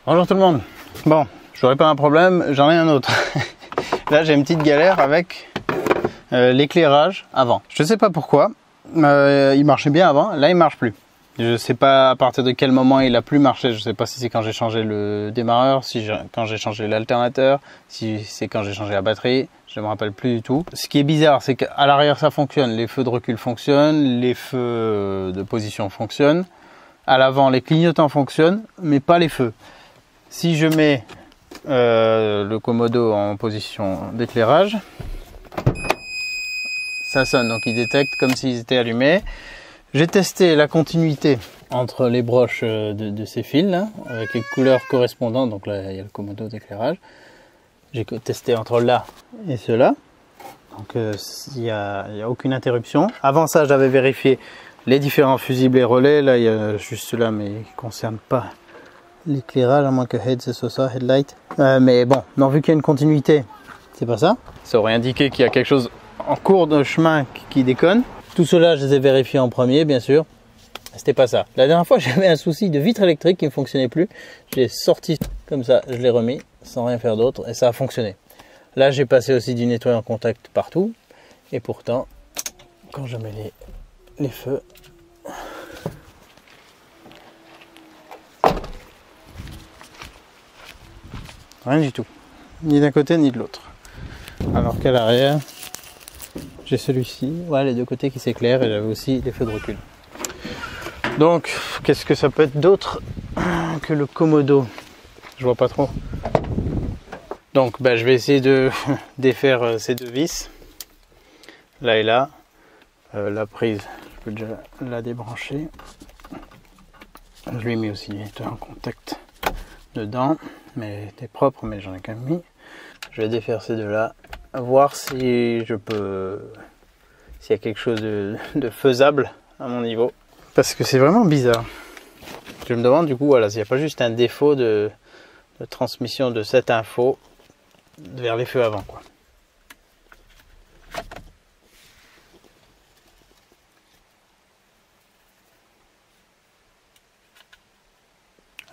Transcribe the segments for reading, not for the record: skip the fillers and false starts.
Bonjour tout le monde. Bon, je n'aurais pas un problème, j'en ai un autre. Là j'ai une petite galère avec l'éclairage avant. Je ne sais pas pourquoi, il marchait bien avant, là il marche plus. Je ne sais pas à partir de quel moment il a plus marché. Je ne sais pas si c'est quand j'ai changé le démarreur, quand j'ai changé l'alternateur, si c'est quand j'ai changé la batterie. Je ne me rappelle plus du tout. Ce qui est bizarre, c'est qu'à l'arrière ça fonctionne. Les feux de recul fonctionnent, les feux de position fonctionnent. À l'avant, les clignotants fonctionnent, mais pas les feux. Si je mets le Komodo en position d'éclairage, ça sonne. Donc il détecte comme s'ils étaient allumés. J'ai testé la continuité entre les broches de ces fils là, avec les couleurs correspondantes. Donc là, il y a le Komodo d'éclairage. J'ai testé entre là et cela. Donc il n'y a aucune interruption. Avant ça, j'avais vérifié les différents fusibles et relais. Là, il y a juste cela, mais qui ne concerne pas l'éclairage, à moins que head, c'est ça, headlight. Mais bon, non, vu qu'il y a une continuité, c'est pas ça. Ça aurait indiqué qu'il y a quelque chose en cours de chemin qui déconne. Tout cela, je les ai vérifiés en premier, bien sûr. C'était pas ça. La dernière fois, j'avais un souci de vitre électrique qui ne fonctionnait plus. Je l'ai sorti comme ça, je l'ai remis sans rien faire d'autre et ça a fonctionné. Là, j'ai passé aussi du nettoyant contact partout. Et pourtant, quand je mets les feux, rien du tout. Ni d'un côté ni de l'autre. Alors qu'à l'arrière, j'ai celui-ci, ouais, les deux côtés qui s'éclairent et j'avais aussi les feux de recul. Donc, qu'est-ce que ça peut être d'autre que le Komodo? Je vois pas trop. Donc, je vais essayer de défaire ces deux vis, là et là. La prise, je peux déjà la débrancher. Je lui ai mis aussi un contact dedans, mais c'était propre, mais j'en ai quand même mis. Je vais défaire ces deux-là, voir si je peux, s'il y a quelque chose de faisable à mon niveau. Parce que c'est vraiment bizarre. Je me demande du coup, voilà, s'il n'y a pas juste un défaut de transmission de cette info vers les feux avant, quoi.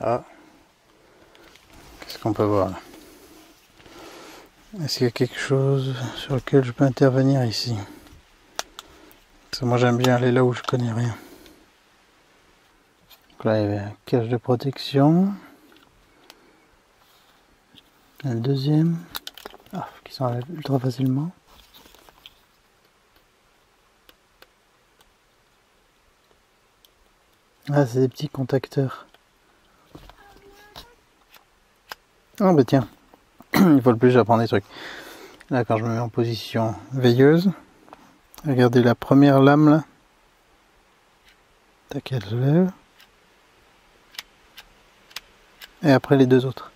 Ah, qu'est-ce qu'on peut voir là? Est-ce qu'il y a quelque chose sur lequel je peux intervenir ici? Parce que moi j'aime bien aller là où je connais rien. Donc là il y avait un cache de protection. Le deuxième, qui s'enlève ultra facilement. Ah, c'est des petits contacteurs. Ah bah tiens, une fois de plus j'apprends des trucs. Là quand je me mets en position veilleuse, regardez la première lame là. Tac, elle se lève. Et après les deux autres.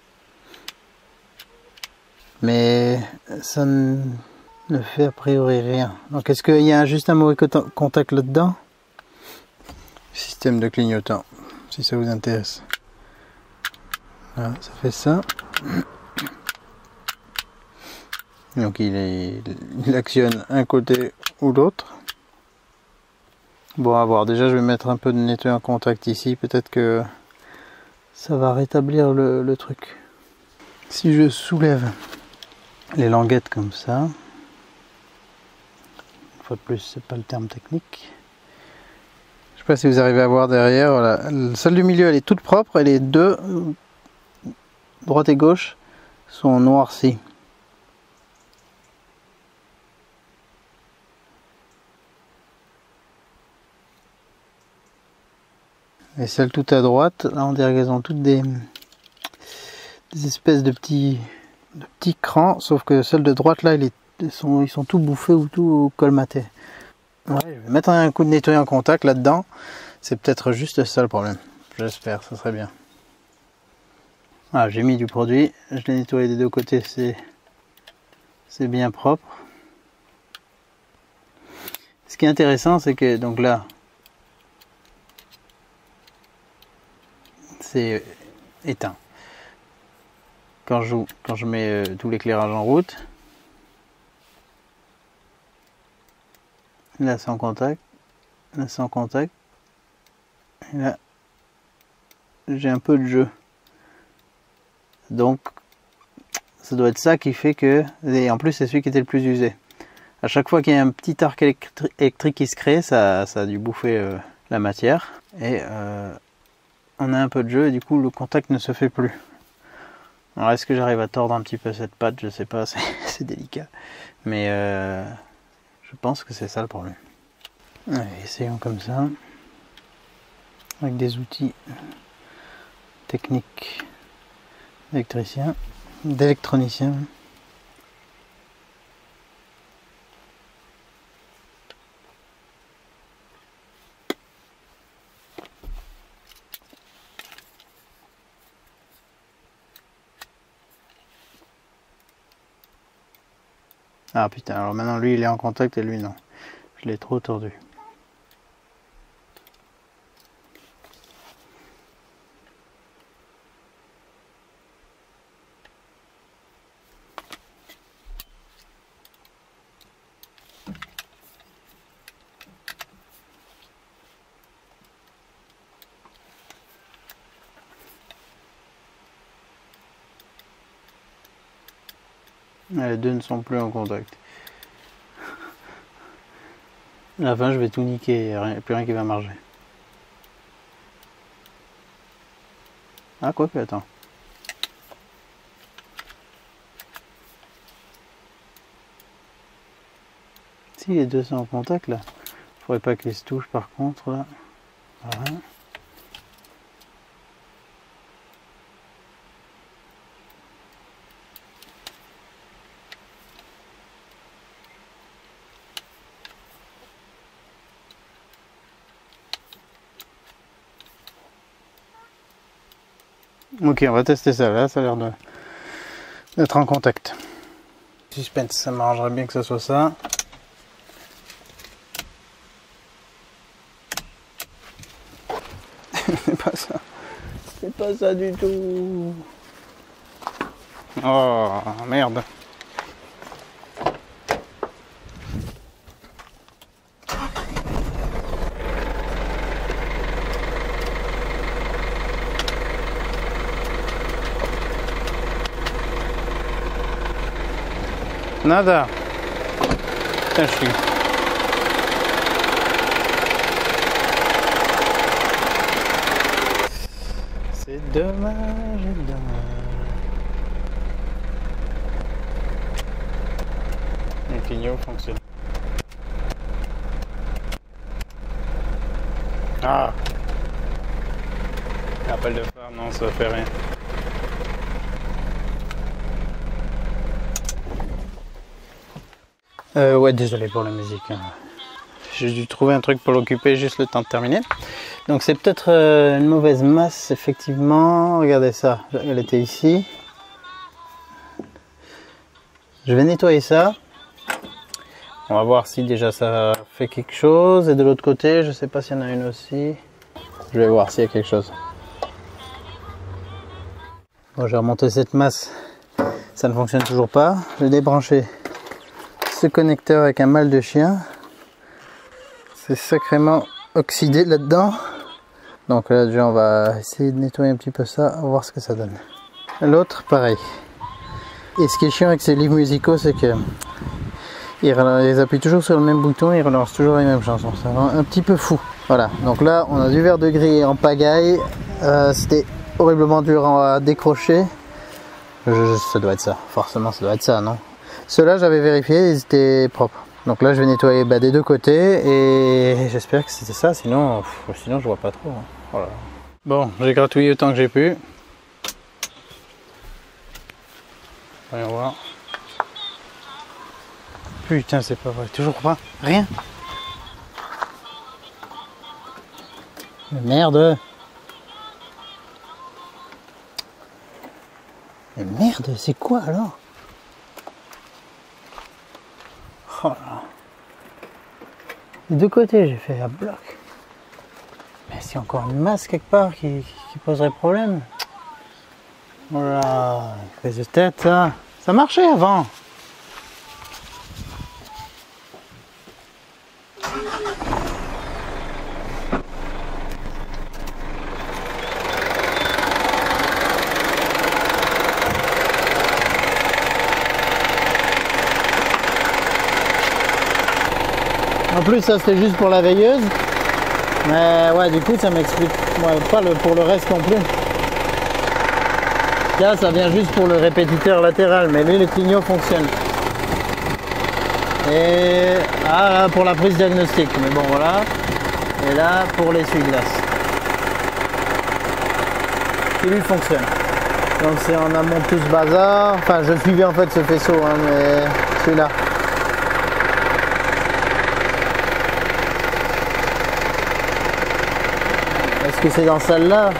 Mais ça ne fait a priori rien. Donc est-ce qu'il y a juste un mauvais contact là-dedans? Système de clignotant, si ça vous intéresse. Voilà, ça fait ça. Donc il actionne un côté ou l'autre. Bon, à voir. Déjà je vais mettre un peu de nettoyant contact ici. Peut-être que ça va rétablir le truc. Si je soulève les languettes comme ça, une fois de plus, c'est pas le terme technique. Je sais pas si vous arrivez à voir derrière, voilà. Celle du milieu elle est toute propre et les deux, droite et gauche, sont noircies. Et celles tout à droite, là on dirait qu'elles ont toutes des espèces de petits crans, sauf que celle de droite là, ils sont tout bouffés ou tout colmatés. Ouais, je vais mettre un coup de nettoyant en contact là-dedans. C'est peut-être juste ça le problème. J'espère, ça serait bien. Ah, j'ai mis du produit, je l'ai nettoyé des deux côtés, c'est bien propre. Ce qui est intéressant, c'est que donc là, c'est éteint. Quand je mets tout l'éclairage en route, là c'est en contact, là c'est en contact, et là j'ai un peu de jeu. Donc ça doit être ça qui fait que... Et en plus c'est celui qui était le plus usé. À chaque fois qu'il y a un petit arc électrique qui se crée, ça a dû bouffer la matière. Et on a un peu de jeu et du coup le contact ne se fait plus. Alors est-ce que j'arrive à tordre un petit peu cette patte? Je sais pas, c'est délicat. Mais je pense que c'est ça le problème. Allez, essayons comme ça. Avec des outils techniques d'électricien, d'électronicien. Ah putain, alors maintenant lui il est en contact et lui non. Je l'ai trop tordu. Les deux ne sont plus en contact. À la fin je vais tout niquer, il n'y a plus rien qui va marcher. Ah quoique, attends. Si les deux sont en contact là, faudrait pas qu'ils se touchent par contre là. Voilà. Ok, on va tester ça là, ça a l'air d'être en contact. Suspense, ça m'arrangerait bien que ce soit ça. C'est pas ça. C'est pas ça du tout. Oh merde. Nada. Putain, je suis... C'est dommage, Le clignot fonctionne. Ah! L'appel de phare, non, ça fait rien. Ouais, désolé pour la musique. J'ai dû trouver un truc pour l'occuper, juste le temps de terminer. Donc c'est peut-être une mauvaise masse, effectivement. Regardez ça, elle était ici. Je vais nettoyer ça. On va voir si déjà ça fait quelque chose. Et de l'autre côté, je sais pas s'il y en a une aussi. Je vais voir s'il y a quelque chose. Bon, j'ai remonté cette masse. Ça ne fonctionne toujours pas. J'ai débranché ce connecteur avec un mal de chien. C'est sacrément oxydé là-dedans. Donc là déjà on va essayer de nettoyer un petit peu ça, on va voir ce que ça donne. L'autre pareil. Et ce qui est chiant avec ces livres musicaux, c'est que ils appuient toujours sur le même bouton et ils relancent toujours les mêmes chansons. C'est un petit peu fou. Voilà, donc là on a du verre de gris en pagaille. C'était horriblement dur à décrocher. Ça doit être ça, forcément ça doit être ça, non? Ceux-là j'avais vérifié, ils étaient propres. Donc là je vais nettoyer des deux côtés et j'espère que c'était ça, sinon je vois pas trop. Voilà. Bon, j'ai gratouillé autant que j'ai pu. Voyons voir. Putain, c'est pas vrai, toujours pas, rien. Mais merde. Mais merde, c'est quoi alors? Oh là. Des deux côtés j'ai fait à bloc. Mais c'est encore une masse quelque part qui poserait problème. Voilà, prise de tête ça. Ça marchait avant. En plus ça c'était juste pour la veilleuse. Mais ouais, du coup ça m'explique pas pour le reste non plus. Là ça vient juste pour le répétiteur latéral, mais lui le clignot fonctionne. Et là pour la prise diagnostique, mais bon voilà. Et là pour l'essuie-glace. Qui lui fonctionne. Donc c'est en amont tout ce bazar. Enfin je suivais en fait ce faisceau, hein, mais celui-là. Est-ce que c'est dans celle-là?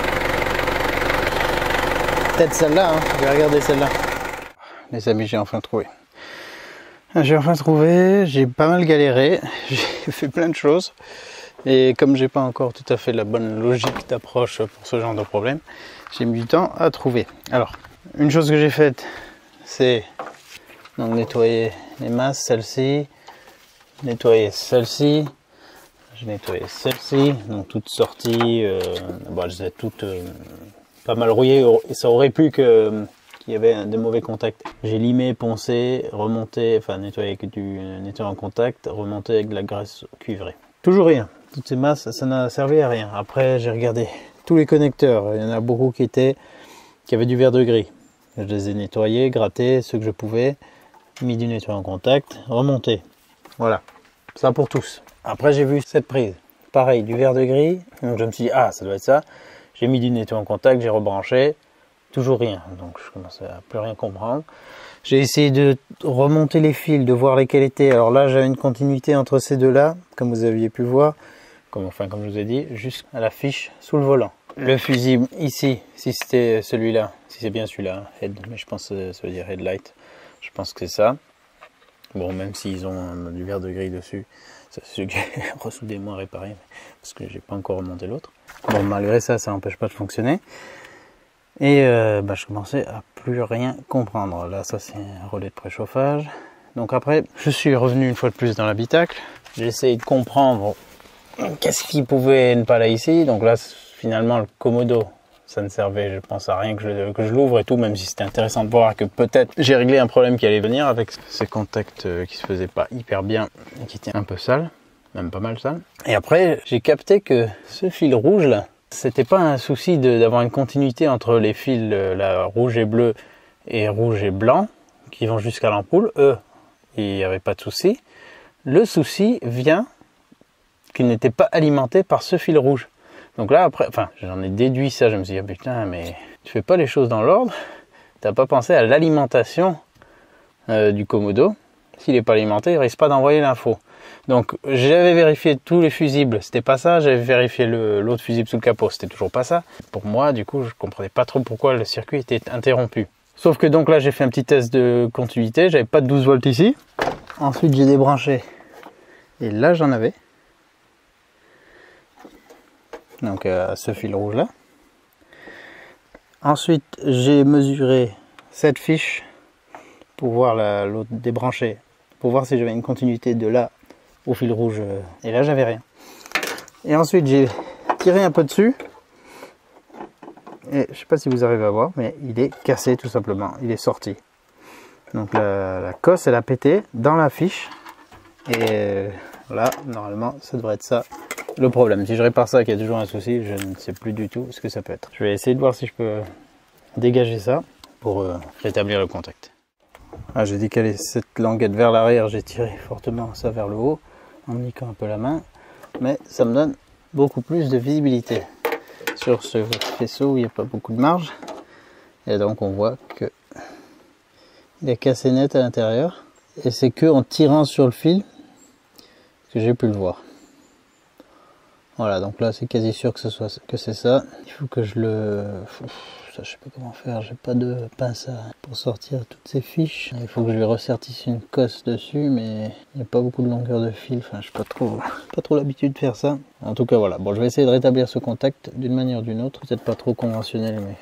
Peut-être celle-là, hein. Je vais regarder celle-là. Les amis, j'ai enfin trouvé. J'ai pas mal galéré, j'ai fait plein de choses. Et comme j'ai pas encore tout à fait la bonne logique d'approche pour ce genre de problème, j'ai mis du temps à trouver. Alors, une chose que j'ai faite, c'est donc nettoyer les masses, celle-ci, nettoyer celle-ci. J'ai nettoyé celle-ci, donc toutes sorties, bon, elles étaient toutes pas mal rouillées, et ça aurait pu qu'il y avait des mauvais contacts. J'ai limé, poncé, remonté, enfin nettoyé avec du nettoyant en contact, remonté avec de la graisse cuivrée. Toujours rien, toutes ces masses, ça n'a servi à rien. Après j'ai regardé tous les connecteurs, il y en a beaucoup qui avaient du verre de gris. Je les ai nettoyés, grattés, ceux que je pouvais, mis du nettoyant en contact, remonté. Voilà, ça pour tous. Après j'ai vu cette prise, pareil, du verre de gris, donc je me suis dit ah ça doit être ça. J'ai mis du nettoyant en contact, j'ai rebranché, toujours rien, donc je commençais à plus rien comprendre. J'ai essayé de remonter les fils, de voir lesquels étaient. Alors là j'avais une continuité entre ces deux là, comme vous aviez pu voir, comme je vous ai dit, jusqu'à la fiche sous le volant. Le fusible ici, si c'était celui-là, si c'est bien celui-là, head, mais je pense que ça veut dire headlight, je pense que c'est ça. Bon, même s'ils ont du verre de gris dessus, c'est ce que j'ai ressoudé moins réparé, parce que j'ai pas encore remonté l'autre. Bon, malgré ça, ça n'empêche pas de fonctionner. Et je commençais à plus rien comprendre. Là, ça c'est un relais de préchauffage. Donc après, je suis revenu une fois de plus dans l'habitacle. J'ai essayé de comprendre qu'est-ce qui pouvait ne pas aller ici. Donc là, finalement, le commodo, ça ne servait, je pense, à rien que je l'ouvre et tout, même si c'était intéressant de voir que peut-être j'ai réglé un problème qui allait venir avec ces contacts qui se faisaient pas hyper bien et qui étaient un peu sales, même pas mal sales. Et après, j'ai capté que ce fil rouge là, c'était pas un souci d'avoir une continuité entre les fils là, rouge et bleu et rouge et blanc qui vont jusqu'à l'ampoule. Eux, il n'y avait pas de souci. Le souci vient qu'ils n'étaient pas alimentés par ce fil rouge. Donc là, après, enfin, j'en ai déduit ça, je me suis dit, ah, putain, mais tu fais pas les choses dans l'ordre, t'as pas pensé à l'alimentation du commodo. S'il n'est pas alimenté, il risque pas d'envoyer l'info. Donc, j'avais vérifié tous les fusibles, c'était pas ça, j'avais vérifié l'autre fusible sous le capot, c'était toujours pas ça. Pour moi, du coup, je comprenais pas trop pourquoi le circuit était interrompu. Sauf que donc là, j'ai fait un petit test de continuité, j'avais pas de 12 volts ici. Ensuite, j'ai débranché, et là, j'en avais. Donc ce fil rouge là. Ensuite j'ai mesuré cette fiche pour voir l'autre débranché, pour voir si j'avais une continuité de là au fil rouge, et là j'avais rien. Et ensuite j'ai tiré un peu dessus et je sais pas si vous arrivez à voir, mais il est cassé tout simplement, il est sorti. Donc la cosse elle a pété dans la fiche et là normalement ça devrait être ça. Le problème, si je répare ça, qu'il y a toujours un souci, je ne sais plus du tout ce que ça peut être. Je vais essayer de voir si je peux dégager ça pour rétablir le contact. Ah, j'ai décalé cette languette vers l'arrière, j'ai tiré fortement ça vers le haut, en niquant un peu la main, mais ça me donne beaucoup plus de visibilité sur ce faisceau où il n'y a pas beaucoup de marge. Et donc on voit que il est cassé net à l'intérieur, et c'est que en tirant sur le fil que j'ai pu le voir. Voilà, donc là c'est quasi sûr que c'est ça. Il faut que je le... Ça, je sais pas comment faire, j'ai pas de pince pour sortir toutes ces fiches. Il faut que je lui ressertisse une cosse dessus, mais il n'y a pas beaucoup de longueur de fil. Enfin, je n'ai pas trop l'habitude de faire ça. En tout cas, voilà. Bon, je vais essayer de rétablir ce contact d'une manière ou d'une autre. Peut-être pas trop conventionnel, mais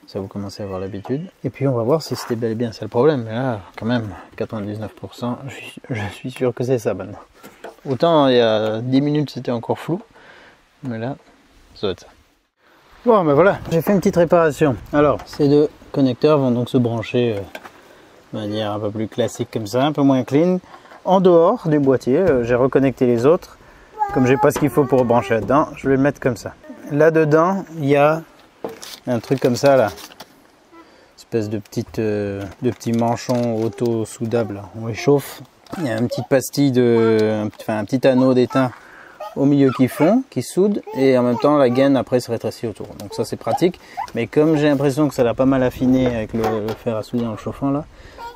ça vous commencez à avoir l'habitude. Et puis on va voir si c'était bel et bien ça le problème. Mais là, quand même, 99%, je suis sûr que c'est ça maintenant. Autant il y a 10 minutes c'était encore flou, mais là, ça doit être ça. Bon ben voilà, j'ai fait une petite réparation. Alors, ces deux connecteurs vont donc se brancher de manière un peu plus classique comme ça, un peu moins clean. en dehors du boîtier. J'ai reconnecté les autres. Comme j'ai pas ce qu'il faut pour brancher là-dedans, je vais le mettre comme ça. Là-dedans, il y a un truc comme ça là. Espèce de petits manchons auto-soudables. On les chauffe. Il y a une petite pastille un petit anneau d'étain au milieu qui soude, et en même temps la gaine après se rétrécit autour. Donc ça c'est pratique, mais comme j'ai l'impression que ça l'a pas mal affiné avec le fer à souder en le chauffant là,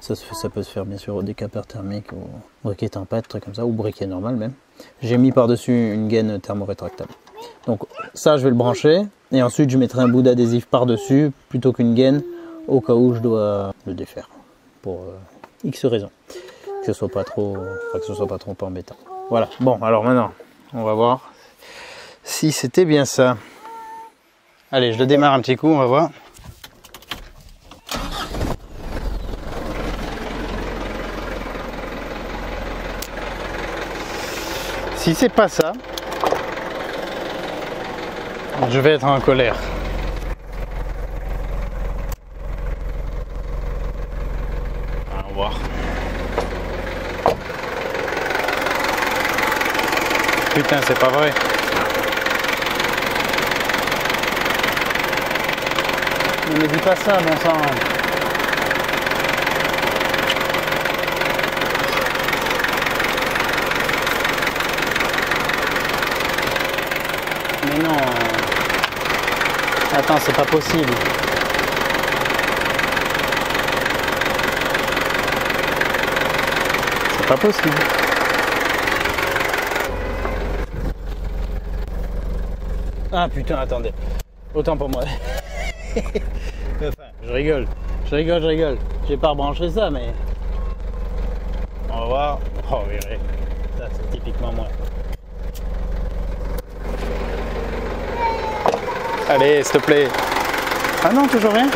ça peut se faire bien sûr au décapeur thermique, au briquet tempête, truc comme ça, ou briquet normal même. J'ai mis par dessus une gaine thermorétractable. Donc ça je vais le brancher, et ensuite je mettrai un bout d'adhésif par dessus plutôt qu'une gaine, au cas où je dois le défaire pour X raisons, que ce soit pas trop embêtant. Voilà. Bon, alors maintenant on va voir si c'était bien ça. Allez, je le démarre un petit coup, on va voir. Si c'est pas ça, je vais être en colère. On va voir. Putain, c'est pas vrai. Ne me dis pas ça, bon sang. Mais non. Attends, c'est pas possible. C'est pas possible. Ah putain, attendez. Autant pour moi. Enfin, je rigole. J'ai pas rebranché ça, mais... On va voir. Oh, oui, ça c'est typiquement moi. Allez, s'il te plaît. Ah non, toujours rien.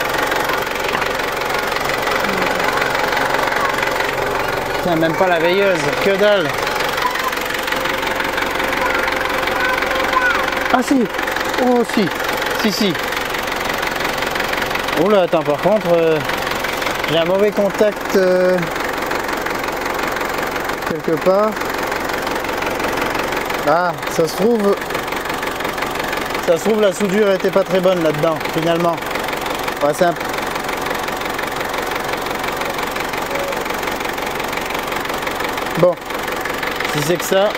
Putain, même pas la veilleuse. Que dalle. Ah si. Oh si. Si. Oh là, attends, par contre, j'ai un mauvais contact quelque part. Ah, ça se trouve la soudure était pas très bonne là-dedans, finalement. Ouais, c'est un... Bon, si c'est que ça...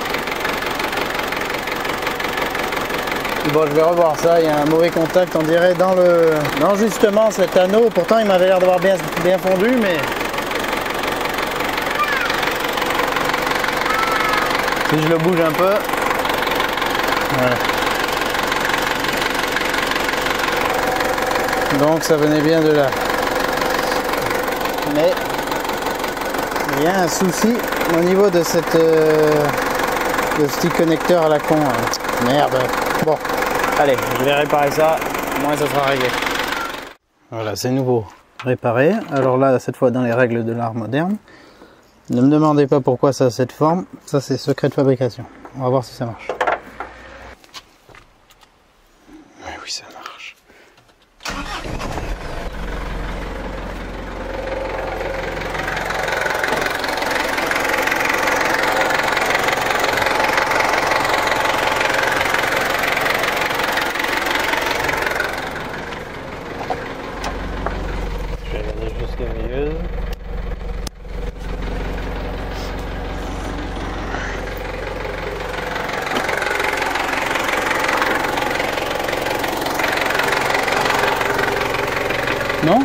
Bon, je vais revoir ça, il y a un mauvais contact, on dirait, dans le... Non, justement, cet anneau, pourtant il m'avait l'air d'avoir bien fondu, mais... Si je le bouge un peu... Voilà. Donc ça venait bien de là. Mais... il y a un souci au niveau de cette... de ce petit connecteur à la con. Merde. Bon. Allez, je vais réparer ça, au moins ça sera réglé. Voilà, c'est nouveau réparé. Alors là, cette fois dans les règles de l'art moderne. Ne me demandez pas pourquoi ça a cette forme, ça c'est secret de fabrication. On va voir si ça marche. Oui, ça marche. Non?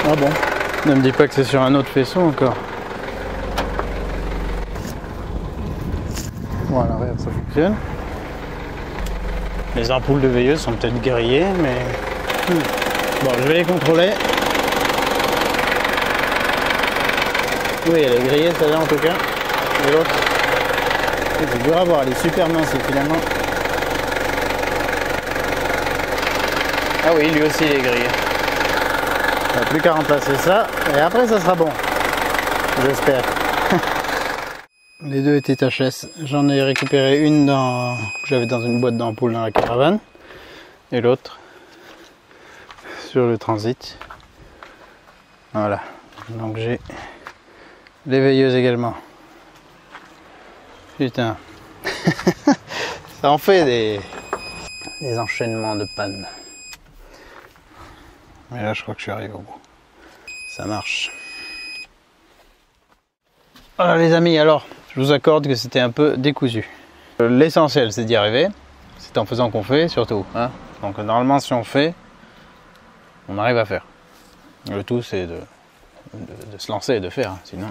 Ah bon? Ne me dis pas que c'est sur un autre faisceau encore. Voilà, regarde, ça fonctionne. Les ampoules de veilleuse sont peut-être grillées, mais... Bon, je vais les contrôler. Oui, elle est grillée celle-là en tout cas. Et l'autre? C'est dur à voir, elle est super mince finalement. Ah oui, lui aussi il est grillé. Il n'y a plus qu'à remplacer ça et après ça sera bon. J'espère. Les deux étaient HS. J'en ai récupéré une que j'avais dans une boîte d'ampoule dans la caravane. Et l'autre sur le transit. Voilà. Donc j'ai les veilleuses également. Putain. Ça en fait des enchaînements de panne. Mais là je crois que je suis arrivé au bout. Ça marche. Voilà les amis, alors je vous accorde que c'était un peu décousu. L'essentiel c'est d'y arriver. C'est en faisant qu'on fait surtout. Hein. Donc normalement si on fait, on arrive à faire. Le tout c'est de se lancer et de faire, hein. Sinon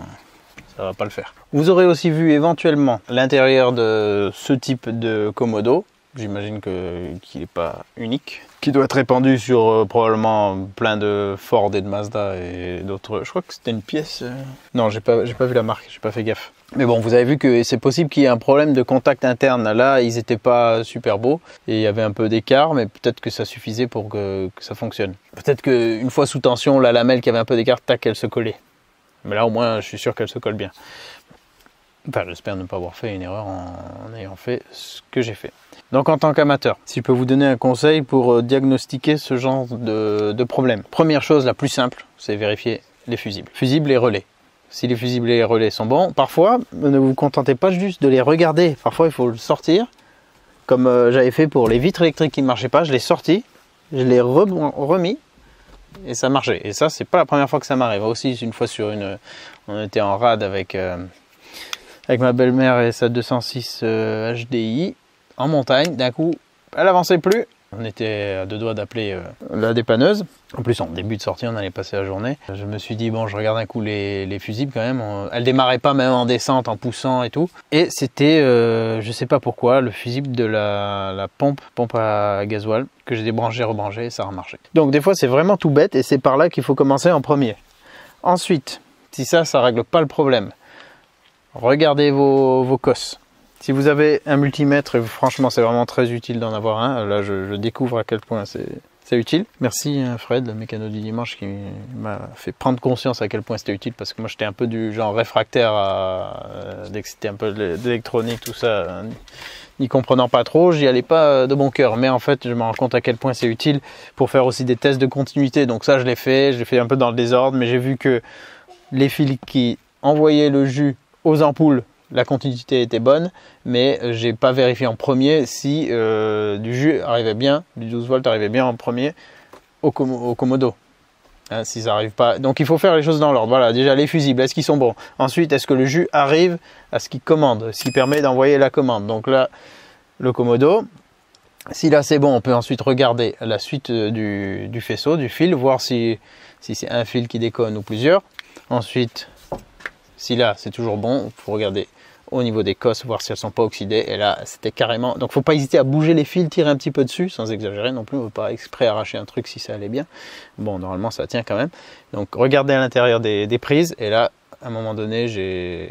ça va pas le faire. Vous aurez aussi vu éventuellement l'intérieur de ce type de Komodo. J'imagine qu'il n'est pas unique. Qui doit être répandu sur probablement plein de Ford et de Mazda et d'autres. Je crois que c'était une pièce. Non, j'ai pas vu la marque, j'ai pas fait gaffe. Mais bon, vous avez vu que c'est possible qu'il y ait un problème de contact interne. Là, ils n'étaient pas super beaux et il y avait un peu d'écart, mais peut-être que ça suffisait pour que ça fonctionne. Peut-être qu'une fois sous tension, la lamelle qui avait un peu d'écart, tac, elle se collait. Mais là, au moins, je suis sûr qu'elle se colle bien. Enfin, j'espère ne pas avoir fait une erreur en ayant fait ce que j'ai fait. Donc, en tant qu'amateur, si je peux vous donner un conseil pour diagnostiquer ce genre de problème. Première chose, la plus simple, c'est vérifier les fusibles. Fusibles et relais. Si les fusibles et les relais sont bons, parfois, ne vous contentez pas juste de les regarder. Parfois, il faut le sortir. Comme j'avais fait pour les vitres électriques qui ne marchaient pas, je l'ai sorti, je l'ai remis et ça marchait. Et ça, c'est pas la première fois que ça m'arrive. Aussi, une fois on était en rade avec ma belle-mère et sa 206 HDI en montagne. D'un coup, elle avançait plus. On était à deux doigts d'appeler la dépanneuse. En plus, en début de sortie, on allait passer la journée. Je me suis dit, bon, je regarde un coup les fusibles quand même. Elle démarrait pas même en descente, en poussant et tout. Et c'était, je sais pas pourquoi, le fusible de la pompe à gasoil que j'ai débranché, rebranché et ça a remarché. Donc des fois, c'est vraiment tout bête et c'est par là qu'il faut commencer en premier. Ensuite, si ça règle pas le problème, regardez vos cosses. Si vous avez un multimètre, franchement c'est vraiment très utile d'en avoir un. Là je découvre à quel point c'est utile. Merci Fred, le mécano du dimanche, qui m'a fait prendre conscience à quel point c'était utile, parce que moi j'étais un peu du genre réfractaire dès que c'était un peu d'électronique, tout ça, n'y comprenant pas trop, j'y allais pas de bon cœur. Mais en fait je me rends compte à quel point c'est utile pour faire aussi des tests de continuité. Donc ça je l'ai fait un peu dans le désordre, mais j'ai vu que les fils qui envoyaient le jus aux ampoules, la continuité était bonne, mais j'ai pas vérifié en premier si du jus arrivait bien, du 12 volts arrivait bien en premier au Komodo. Hein, si ça arrive pas. Donc il faut faire les choses dans l'ordre. Voilà, déjà les fusibles, est-ce qu'ils sont bons? Ensuite, est-ce que le jus arrive à ce qu'il commande, ce qui permet d'envoyer la commande? Donc là, le Komodo, si là c'est bon, on peut ensuite regarder la suite du faisceau, du fil, voir si c'est un fil qui déconne ou plusieurs. Ensuite, si là c'est toujours bon, il faut regarder au niveau des cosses, voir si elles ne sont pas oxydées. Et là c'était carrément, donc faut pas hésiter à bouger les fils, tirer un petit peu dessus sans exagérer non plus. On ne veut pas exprès arracher un truc si ça allait bien. Bon, normalement ça tient quand même. Donc regardez à l'intérieur des prises, et là à un moment donné j'ai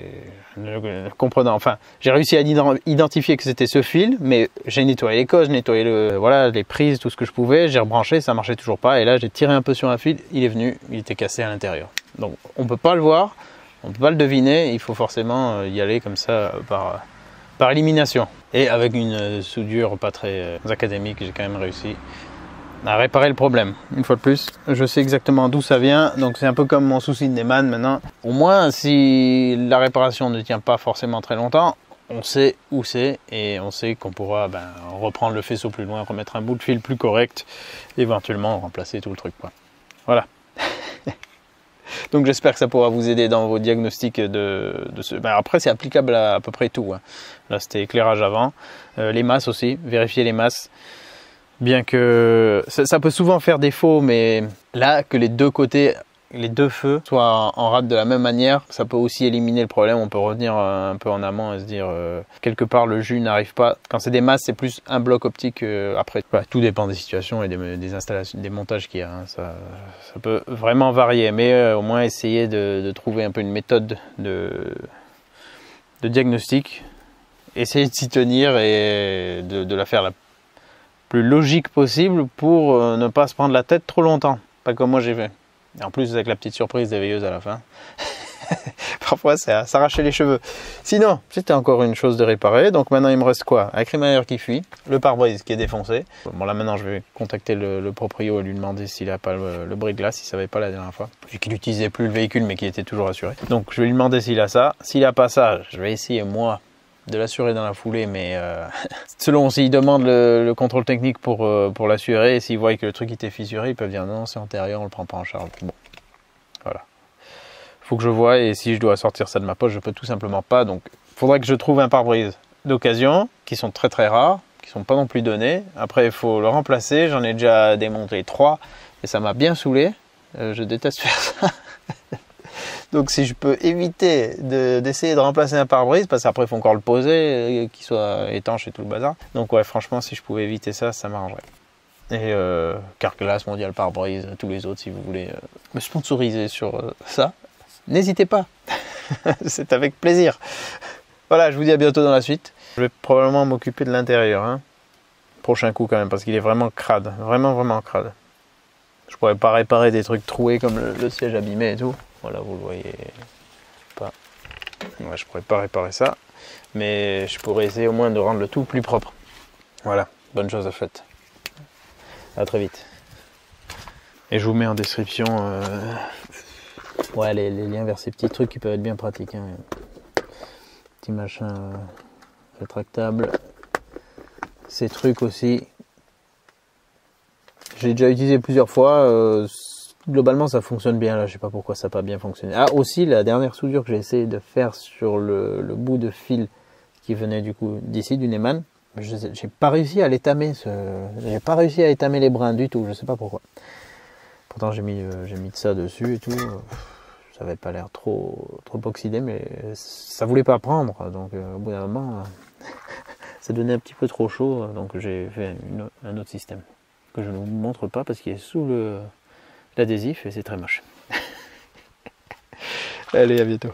réussi à identifier que c'était ce fil, mais j'ai nettoyé les cosses, j'ai nettoyé voilà, les prises, tout ce que je pouvais, j'ai rebranché, ça marchait toujours pas, et là j'ai tiré un peu sur un fil, il est venu, il était cassé à l'intérieur. Donc on peut pas le voir, on peut pas le deviner, il faut forcément y aller comme ça par élimination. Et avec une soudure pas très académique, j'ai quand même réussi à réparer le problème. Une fois de plus, je sais exactement d'où ça vient, donc c'est un peu comme mon souci de Neyman maintenant. Au moins, si la réparation ne tient pas forcément très longtemps, on sait où c'est, et on sait qu'on pourra reprendre le faisceau plus loin, remettre un bout de fil plus correct, éventuellement remplacer tout le truc, quoi. Voilà. Donc j'espère que ça pourra vous aider dans vos diagnostics de ce... après c'est applicable à peu près tout, hein. Là c'était éclairage avant, les masses aussi, vérifier les masses. Bien que ça peut souvent faire défaut, mais là que les deux côtés, les deux feux soient en rade de la même manière, ça peut aussi éliminer le problème. On peut revenir un peu en amont et se dire quelque part le jus n'arrive pas. Quand c'est des masses, c'est plus un bloc optique après. Voilà, tout dépend des situations et des installations, des montages qu'il y a, hein. Ça peut vraiment varier, mais au moins essayer de trouver un peu une méthode de diagnostic, essayer de s'y tenir et de la faire la plus logique possible pour ne pas se prendre la tête trop longtemps, pas comme moi j'ai fait. Et en plus avec la petite surprise des veilleuses à la fin. Parfois, c'est à s'arracher les cheveux. Sinon, c'était encore une chose de réparer. Donc maintenant, il me reste quoi? Un crémaillère qui fuit, le pare-brise qui est défoncé. Bon, là maintenant, je vais contacter le proprio et lui demander s'il n'a pas le bris-glace, il ne savait pas la dernière fois. Vu qu'il n'utilisait plus le véhicule, mais qu'il était toujours assuré. Donc je vais lui demander s'il a ça. S'il n'a pas ça, je vais essayer, moi, de l'assurer dans la foulée, mais selon s'ils demandent le contrôle technique pour l'assurer, et s'ils voient que le truc était fissuré, ils peuvent dire non, c'est antérieur, on le prend pas en charge. Bon, voilà. Faut que je vois, et si je dois sortir ça de ma poche, je peux tout simplement pas. Donc, il faudrait que je trouve un pare-brise d'occasion, qui sont très très rares, qui sont pas non plus donnés. Après, il faut le remplacer. J'en ai déjà démonté 3, et ça m'a bien saoulé. Je déteste faire ça. Donc si je peux éviter d'essayer de remplacer un pare-brise, parce qu'après il faut encore le poser, qu'il soit étanche et tout le bazar. Donc ouais, franchement, si je pouvais éviter ça, ça m'arrangerait. Et Carglass, Mondial Pare-Brise, tous les autres, si vous voulez me sponsoriser sur ça, n'hésitez pas. C'est avec plaisir. Voilà, je vous dis à bientôt dans la suite. Je vais probablement m'occuper de l'intérieur. Hein. Prochain coup quand même, parce qu'il est vraiment crade. Vraiment, vraiment crade. Je pourrais pas réparer des trucs troués comme le siège abîmé et tout. Voilà, vous le voyez pas. Ouais, je pourrais pas réparer ça. Mais je pourrais essayer au moins de rendre le tout plus propre. Voilà, bonne chose à faite. À très vite. Et je vous mets en description ouais, les liens vers ces petits trucs qui peuvent être bien pratiques. Hein. Petit machin rétractable. Ces trucs aussi. J'ai déjà utilisé plusieurs fois. Globalement, ça fonctionne bien. Là, je sais pas pourquoi ça n'a pas bien fonctionné. Ah, aussi, la dernière soudure que j'ai essayé de faire sur le bout de fil qui venait du coup d'ici, du Neyman, j'ai pas réussi à l'étamer. J'ai pas réussi à étamer les brins du tout. Je sais pas pourquoi. Pourtant, j'ai mis de ça dessus et tout. Ça avait pas l'air trop oxydé, mais ça voulait pas prendre. Donc, au bout d'un moment, ça devenait un petit peu trop chaud. Donc, j'ai fait un autre système que je ne vous montre pas parce qu'il est sous l'adhésif et c'est très moche. Allez, à bientôt.